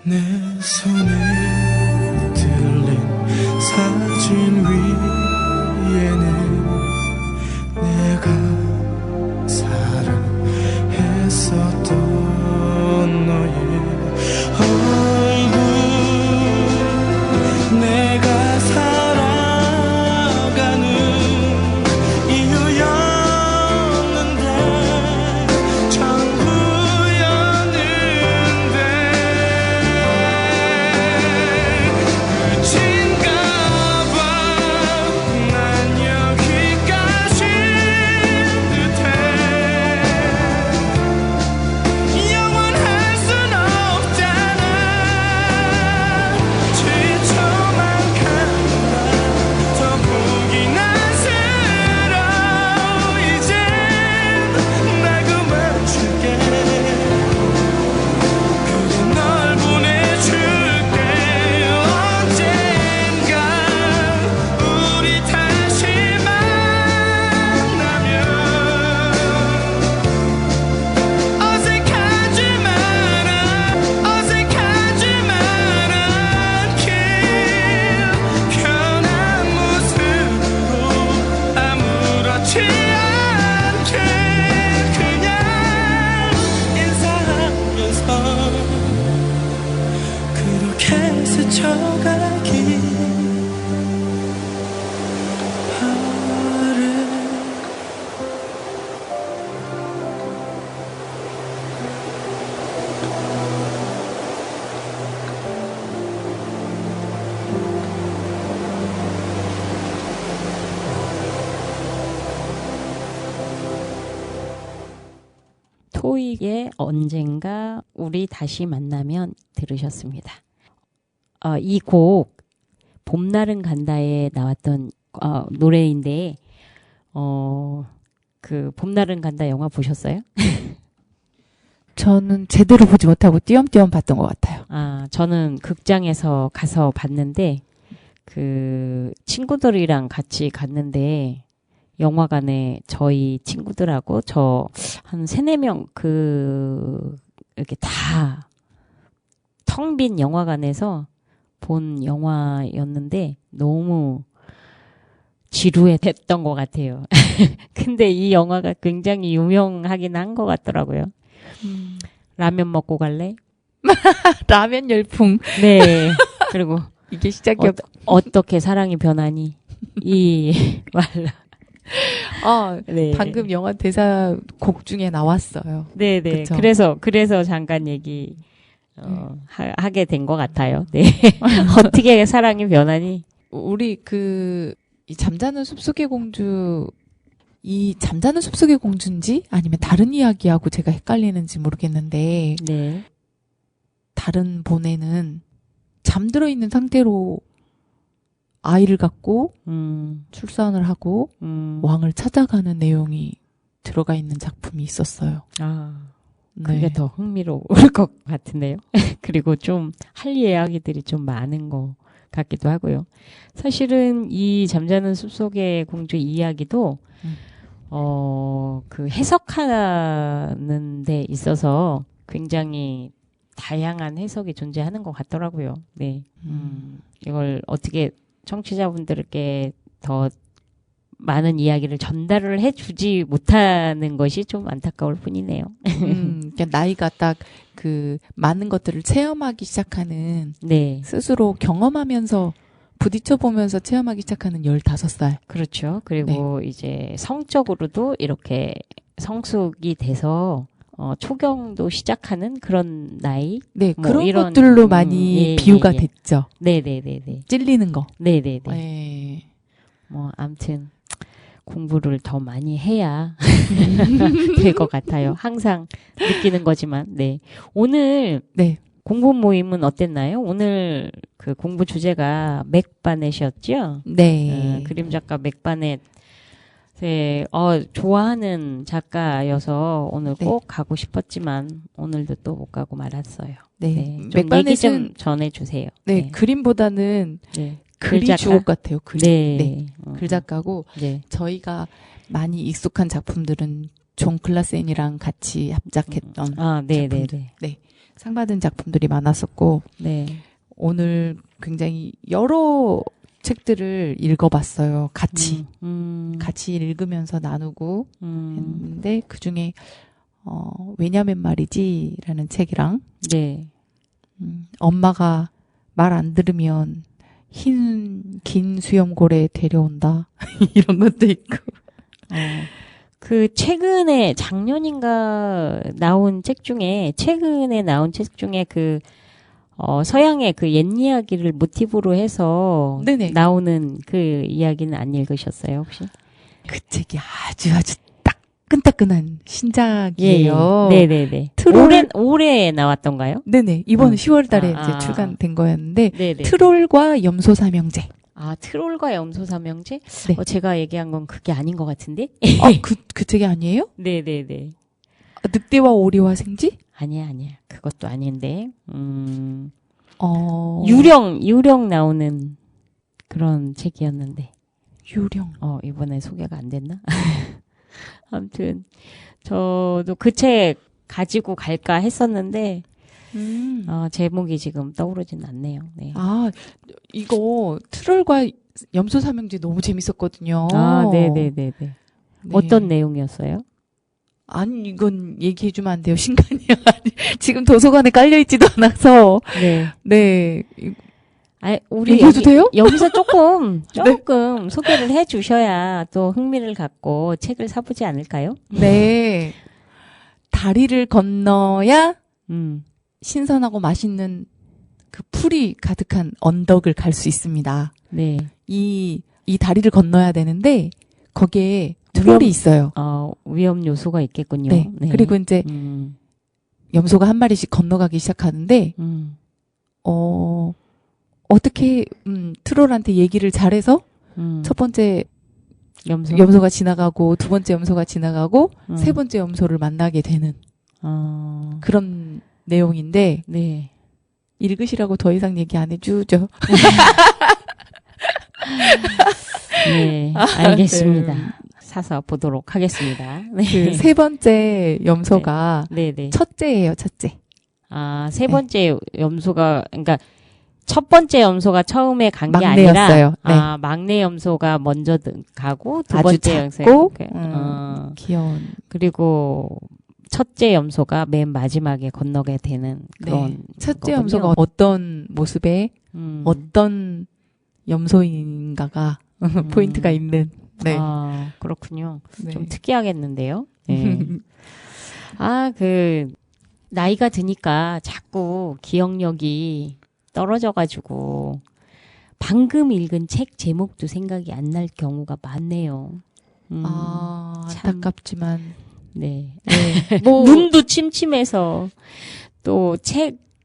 내 손에 들린 사진 위에는 내가 사랑했었던 너의 얼굴 내가 살아가는 이유였는데 토이의 언젠가 우리 다시 만나면 들으셨습니다. 이 곡 봄날은 간다에 나왔던 노래인데 그 봄날은 간다 영화 보셨어요? 저는 제대로 보지 못하고 띄엄띄엄 봤던 것 같아요. 저는 극장에서 가서 봤는데 그 친구들이랑 같이 갔는데 영화관에 저희 친구들하고 저 한 3-4명 이렇게 다 텅 빈 영화관에서 본 영화였는데 너무 지루했던 것 같아요. 근데 이 영화가 굉장히 유명하긴 한 것 같더라고요. 라면 먹고 갈래? 라면 열풍. 네. 그리고 이게 시작이었고. 어떻게 사랑이 변하니? 이 말로. 네. 방금 영화 대사 곡 중에 나왔어요. 네네. 그쵸? 그래서 잠깐 얘기 하게 된 것 같아요. 네. 어떻게 사랑이 변하니? 우리 이 잠자는 숲속의 공주, 이 잠자는 숲속의 공주인지 아니면 다른 이야기하고 제가 헷갈리는지 모르겠는데, 네. 다른 본에는 잠들어 있는 상태로 아이를 갖고 출산을 하고 왕을 찾아가는 내용이 들어가 있는 작품이 있었어요. 그게 네. 더 흥미로울 것 같은데요. 그리고 좀 할 이야기들이 좀 많은 것 같기도 하고요. 사실은 이 잠자는 숲속의 공주 이야기도 그 해석하는 데 있어서 굉장히 다양한 해석이 존재하는 것 같더라고요. 네. 이걸 어떻게 청취자분들께 더 많은 이야기를 전달을 해주지 못하는 것이 좀 안타까울 뿐이네요. 그러니까 나이가 딱 많은 것들을 체험하기 시작하는, 네. 스스로 경험하면서 부딪혀보면서 체험하기 시작하는 15살. 그렇죠. 그리고 이제 성적으로도 이렇게 성숙이 돼서 초경도 시작하는 그런 나이. 네, 뭐 그런 이런, 것들로 많이 비유가 예. 됐죠. 네네네네. 찔리는 거. 네네네. 네. 아무튼 공부를 더 많이 해야 될 것 같아요. 항상 느끼는 거지만, 네. 오늘 네. 공부 모임은 어땠나요? 오늘 그 공부 주제가 맥바넷이었죠? 네. 그림 작가 맥바넷. 네, 좋아하는 작가여서 오늘 네. 꼭 가고 싶었지만 오늘도 또 못 가고 말았어요. 네. 네. 좀 얘기 좀 전해주세요. 네, 그림보다는 네. 글이 작가? 주옥 같아요. 글. 네. 글 작가고, 네. 저희가 많이 익숙한 작품들은 존 클라센이랑 같이 합작했던 네네네. 네. 상 받은 작품들이 많았었고, 네. 오늘 굉장히 여러 책들을 읽어봤어요. 같이. 같이 읽으면서 나누고 했는데, 그 중에, 왜냐면 말이지라는 책이랑, 네. 엄마가 말 안 들으면 긴 수염고래 데려온다. 이런 것도 있고. 그 최근에 최근에 나온 책 중에 서양의 그 옛 이야기를 모티브로 해서 네네. 나오는 그 이야기는 안 읽으셨어요, 혹시? 그 책이 아주 따끈따끈한 신작이에요. 네네네. 올해 나왔던가요? 네네. 이번 10월 달에 아, 이제 출간된 거였는데, 네네. 트롤과 염소 삼형제. 트롤과 염소 삼형제? 네. 제가 얘기한 건 그게 아닌 것 같은데? 그 책이 아니에요? 네네네. 늑대와 오리와 생쥐? 아니야. 그것도 아닌데. 어. 유령 나오는 그런 책이었는데. 유령. 이번에 소개가 안 됐나? 아무튼, 저도 그 책 가지고 갈까 했었는데, 제목이 지금 떠오르진 않네요. 네. 이거 트롤과 염소 삼형제 너무 재밌었거든요. 네네네네. 네. 어떤 내용이었어요? 아니, 이건 얘기해주면 안 돼요. 신간이야. 지금 도서관에 깔려있지도 않아서. 네. 네. 우리 얘기해도 돼요? 여기서 조금 소개를 해 주셔야 또 흥미를 갖고 책을 사보지 않을까요? 네. 다리를 건너야 신선하고 맛있는 그 풀이 가득한 언덕을 갈 수 있습니다. 네. 이 다리를 건너야 되는데, 거기에 트롤이 있어요. 위험 요소가 있겠군요. 네. 그리고 이제 염소가 한 마리씩 건너가기 시작하는데 어떻게 트롤한테 얘기를 잘해서 첫 번째 염소가 지나가고 두 번째 염소가 지나가고 세 번째 염소를 만나게 되는 그런 내용인데 네. 읽으시라고 더 이상 얘기 안 해주죠. 네, 알겠습니다. 사서 보도록 하겠습니다. 네. 그 세 번째 염소가 네, 네. 첫째예요, 첫째. 세 번째 염소가, 그러니까 첫 번째 염소가 처음에 간 게 막내였어요. 아니라 네. 막내 염소가 먼저 가고 두 아주 번째 염소 작고 귀여운. 그리고 첫째 염소가 맨 마지막에 건너게 되는 그런 네. 첫째 거군요. 염소가 어떤 모습에 어떤 염소인가가 포인트가 있는. 네. 그렇군요. 네. 좀 특이하겠는데요. 네. 나이가 드니까 자꾸 기억력이 떨어져가지고 방금 읽은 책 제목도 생각이 안 날 경우가 많네요. 참. 안타깝지만. 네. 네. 눈도 침침해서 또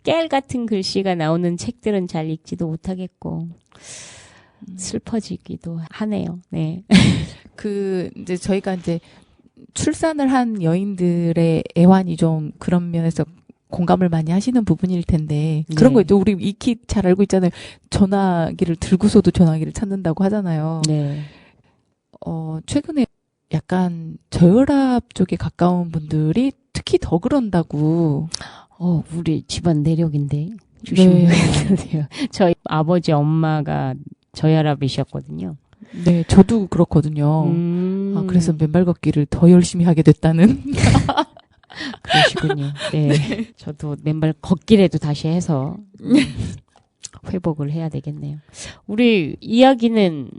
깨알 같은 글씨가 나오는 책들은 잘 읽지도 못하겠고 슬퍼지기도 하네요. 네. 이제 저희가 이제 출산을 한 여인들의 애환이 좀 그런 면에서 공감을 많이 하시는 부분일 텐데 그런 거 있죠. 우리 익히 잘 알고 있잖아요. 전화기를 들고서도 전화기를 찾는다고 하잖아요. 네. 최근에 약간 저혈압 쪽에 가까운 분들이 특히 더 그런다고. 우리 집안 내력인데 조심해야 되는데요. 저희 아버지 엄마가 저혈압이셨거든요. 네, 저도 그렇거든요. 그래서 맨발 걷기를 더 열심히 하게 됐다는. 그러시군요. 네. 저도 맨발 걷기라도 다시 해서 회복을 해야 되겠네요. 우리 이야기는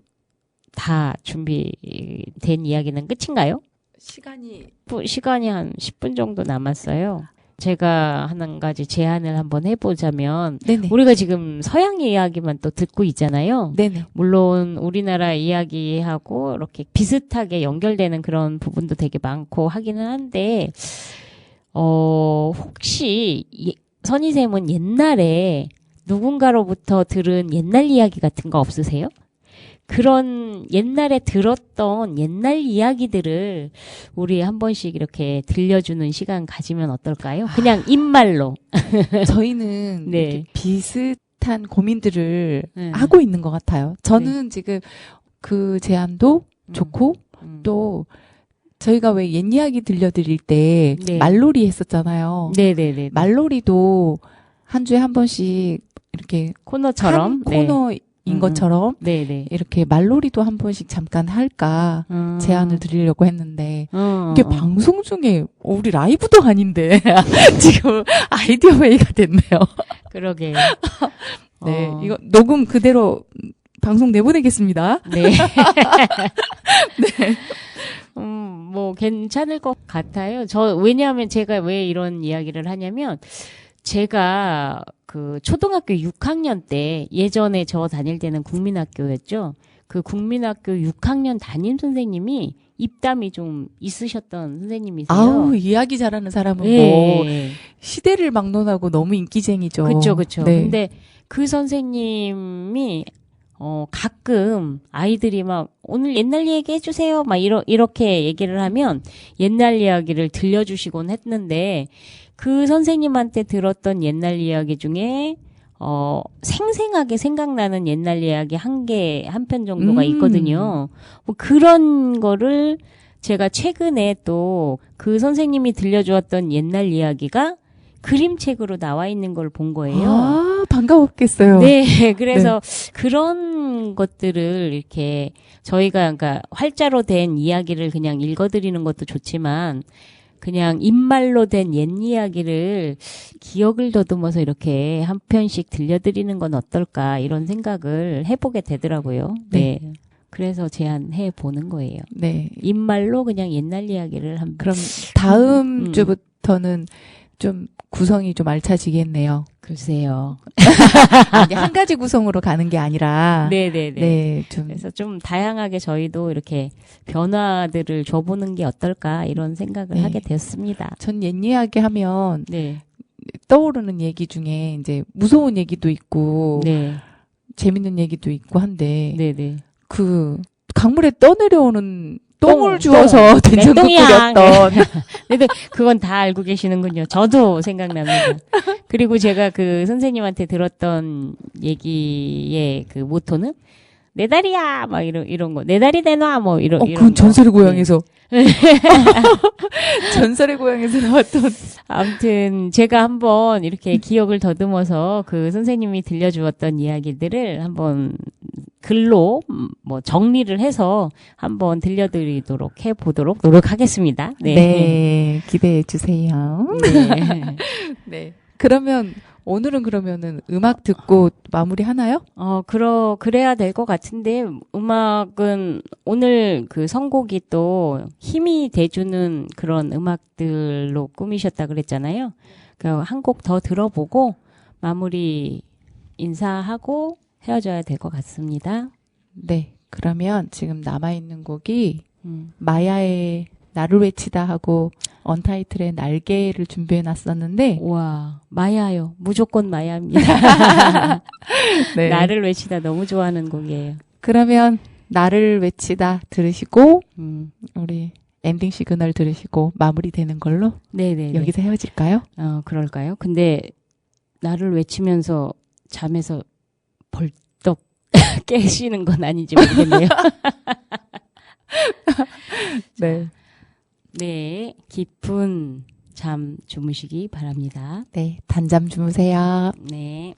다 준비된 이야기는 끝인가요? 시간이 한 10분 정도 남았어요. 제가 한 가지 제안을 한번 해보자면 네네. 우리가 지금 서양 이야기만 또 듣고 있잖아요. 네네. 물론 우리나라 이야기하고 이렇게 비슷하게 연결되는 그런 부분도 되게 많고 하기는 한데 혹시 선희쌤은 옛날에 누군가로부터 들은 옛날 이야기 같은 거 없으세요? 그런 옛날에 들었던 옛날 이야기들을 우리 한 번씩 이렇게 들려주는 시간 가지면 어떨까요? 그냥 입말로. 저희는 네. 이렇게 비슷한 고민들을 하고 있는 것 같아요. 저는 지금 그 제안도 좋고 또 저희가 왜 옛 이야기 들려드릴 때 말놀이 했었잖아요. 네네네. 말놀이도 한 주에 한 번씩 이렇게 코너처럼 코너인 것처럼 네네. 이렇게 말놀이도 한 번씩 잠깐 할까 제안을 드리려고 했는데 이게 방송 중에 우리 라이브도 아닌데 지금 아이디어 회의가 됐네요. 그러게요. 네, 이거 녹음 그대로 방송 내보내겠습니다. 네. 네. 뭐 괜찮을 것 같아요. 왜냐하면 제가 왜 이런 이야기를 하냐면 제가 그 초등학교 6학년 때 예전에 저 다닐 때는 국민학교였죠. 그 국민학교 6학년 담임 선생님이 입담이 좀 있으셨던 선생님이세요. 아우, 이야기 잘하는 사람은 뭐 시대를 막론하고 너무 인기쟁이죠. 그렇죠. 네. 근데 그 선생님이 가끔 아이들이 막 오늘 옛날 얘기 해주세요. 막 이렇게 얘기를 하면 옛날 이야기를 들려주시곤 했는데 그 선생님한테 들었던 옛날 이야기 중에 생생하게 생각나는 옛날 이야기 한 편 정도가 있거든요. 뭐 그런 거를 제가 최근에 또 그 선생님이 들려주었던 옛날 이야기가 그림책으로 나와 있는 걸 본 거예요. 아, 반가웠겠어요. 네, 그래서 그런 것들을 이렇게 저희가 그러니까 활자로 된 이야기를 그냥 읽어드리는 것도 좋지만 그냥 입말로 된 옛 이야기를 기억을 더듬어서 이렇게 한 편씩 들려드리는 건 어떨까 이런 생각을 해보게 되더라고요. 네. 그래서 제안해 보는 거예요. 네. 입말로 그냥 옛날 이야기를 그럼 다음 주부터는 좀 구성이 좀 알차지겠네요. 글쎄요. 아니, 한 가지 구성으로 가는 게 아니라. 네네네. 네, 좀. 그래서 좀 다양하게 저희도 이렇게 변화들을 줘보는 게 어떨까 이런 생각을 네. 하게 됐습니다. 전 옛 이야기 하면 네. 떠오르는 얘기 중에 이제 무서운 얘기도 있고, 네. 재밌는 얘기도 있고 한데, 네네. 그, 강물에 떠내려오는 똥을 똥, 주워서 된장국 똥이야. 끓였던. 근데 그건 다 알고 계시는군요. 저도 생각납니다. 그리고 제가 그 선생님한테 들었던 얘기의 그 모토는 내 다리야 막 이런 거. 내 다리 내놔 뭐 이런 그건 거. 전설의 고향에서. 전설의 고향에서 나왔던. 아무튼 제가 한번 이렇게 기억을 더듬어서 그 선생님이 들려주었던 이야기들을 한번 글로 뭐 정리를 해서 한번 들려드리도록 해보도록 노력하겠습니다. 네. 네, 기대해 주세요. 네. 네. 그러면 오늘은 그러면은 음악 듣고 마무리 하나요? 그래야 될 것 같은데, 음악은 오늘 그 선곡이 또 힘이 돼주는 그런 음악들로 꾸미셨다 그랬잖아요. 한 곡 더 들어보고 마무리 인사하고 헤어져야 될 것 같습니다. 네. 그러면 지금 남아있는 곡이 마야의 나를 외치다 하고 언타이틀의 날개를 준비해 놨었는데 와, 마야요. 무조건 마야입니다. 네. 나를 외치다 너무 좋아하는 곡이에요. 그러면 나를 외치다 들으시고 우리 엔딩 시그널 들으시고 마무리되는 걸로 네네 여기서 헤어질까요? 그럴까요? 근데 나를 외치면서 잠에서 벌떡 깨시는 건 아닌지 모르겠네요. 네. 네, 깊은 잠 주무시기 바랍니다. 네, 단잠 주무세요. 네.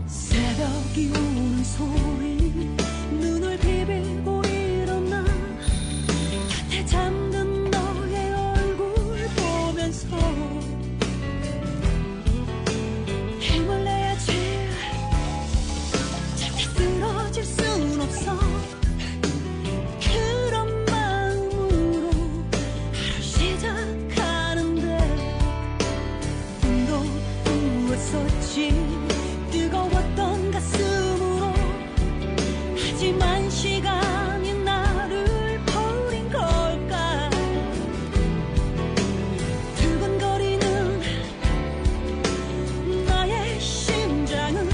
새벽이 오는 소리 눈을 비비고 일어나 곁에 잠든 너의 얼굴 보면서 힘을 내야지 절대 쓰러질 순 없어 그런 마음으로 하루 시작하는데 눈도 부었었지 뜨거웠던 가슴으로 하지만 시간이 나를 버린 걸까 두근거리는 나의 심장은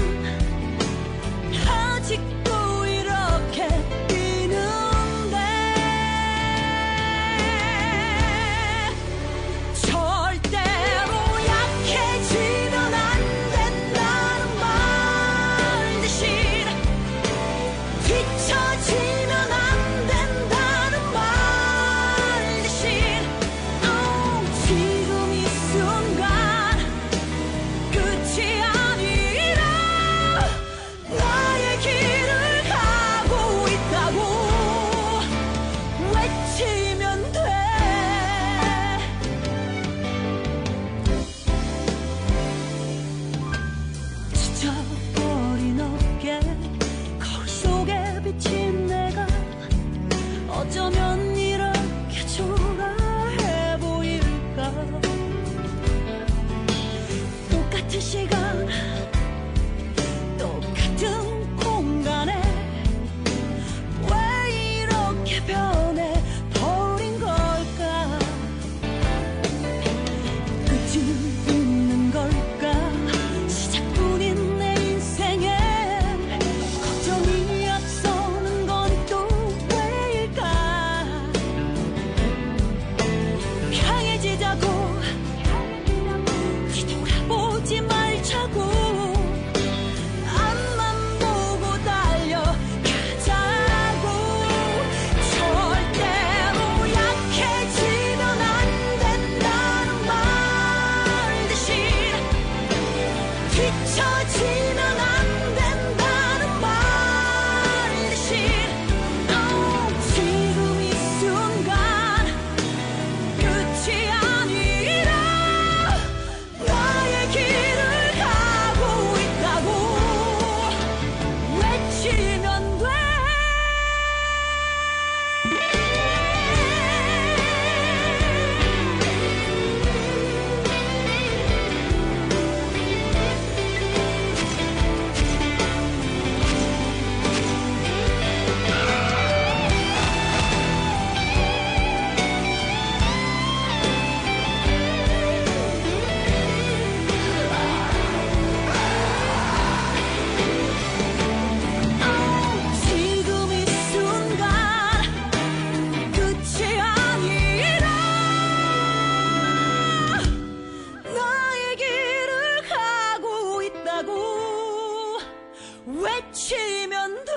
아직도 이렇게 이면 돼